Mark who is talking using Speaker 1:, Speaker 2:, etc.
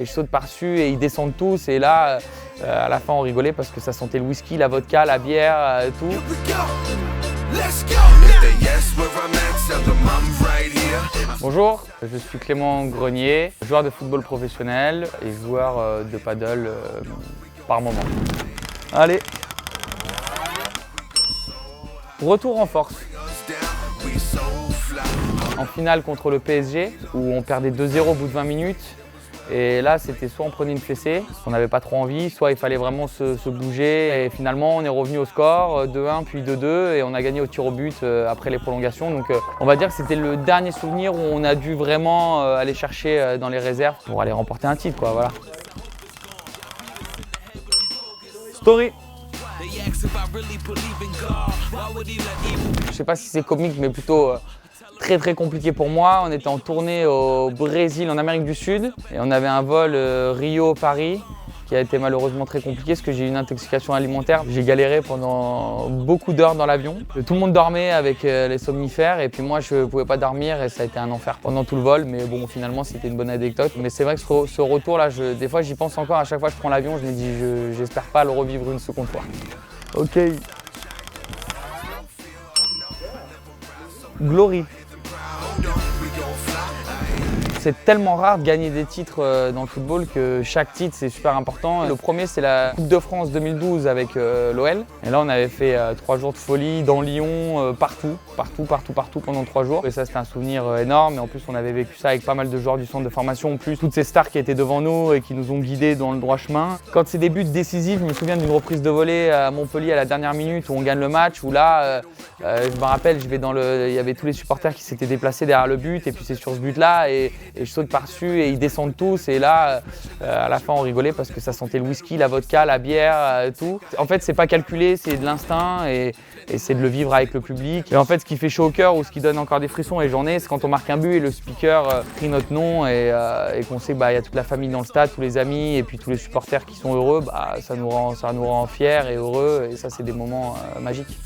Speaker 1: je saute par-dessus et ils descendent tous. Et là, à la fin, on rigolait parce que ça sentait le whisky, la vodka, la bière, tout. Bonjour, je suis Clément Grenier, joueur de football professionnel et joueur de paddle par moment. Allez, retour en force. En finale contre le PSG, où on perdait 2-0 au bout de 20 minutes. Et là, c'était soit on prenait une fessée, on n'avait pas trop envie, soit il fallait vraiment se bouger. Et finalement, on est revenu au score, 2-1 puis 2-2, et on a gagné au tir au but après les prolongations. Donc on va dire que c'était le dernier souvenir où on a dû vraiment aller chercher dans les réserves pour aller remporter un titre, quoi, voilà. Story. Je sais pas si c'est comique, mais plutôt très compliqué pour moi. On était en tournée au Brésil, en Amérique du Sud, et on avait un vol Rio-Paris qui a été malheureusement très compliqué parce que j'ai eu une intoxication alimentaire. J'ai galéré pendant beaucoup d'heures dans l'avion. Tout le monde dormait avec les somnifères et puis moi je ne pouvais pas dormir et ça a été un enfer pendant tout le vol. Mais bon, finalement c'était une bonne anecdote. Mais c'est vrai que ce retour-là, des fois j'y pense encore. À chaque fois que je prends l'avion, je me dis j'espère pas le revivre une seconde fois. Ok. Glory. C'est tellement rare de gagner des titres dans le football que chaque titre c'est super important. Le premier c'est la Coupe de France 2012 avec l'OL. Et là on avait fait 3 jours de folie dans Lyon, partout pendant 3 jours. Et ça c'était un souvenir énorme. Et en plus on avait vécu ça avec pas mal de joueurs du centre de formation. En plus toutes ces stars qui étaient devant nous et qui nous ont guidés dans le droit chemin. Quand c'est des buts décisifs, je me souviens d'une reprise de volée à Montpellier à la dernière minute où on gagne le match. Où là, je me rappelle, il y avait tous les supporters qui s'étaient déplacés derrière le but. Et puis c'est sur ce but là et je saute par-dessus et ils descendent tous et là à la fin on rigolait parce que ça sentait le whisky, la vodka, la bière, tout. En fait c'est pas calculé, c'est de l'instinct et c'est de le vivre avec le public. Et en fait ce qui fait chaud au cœur ou ce qui donne encore des frissons les journées, c'est quand on marque un but et le speaker crie notre nom et qu'on sait qu'il y a toute la famille dans le stade, tous les amis et puis tous les supporters qui sont heureux, ça nous rend fiers et heureux et ça c'est des moments magiques.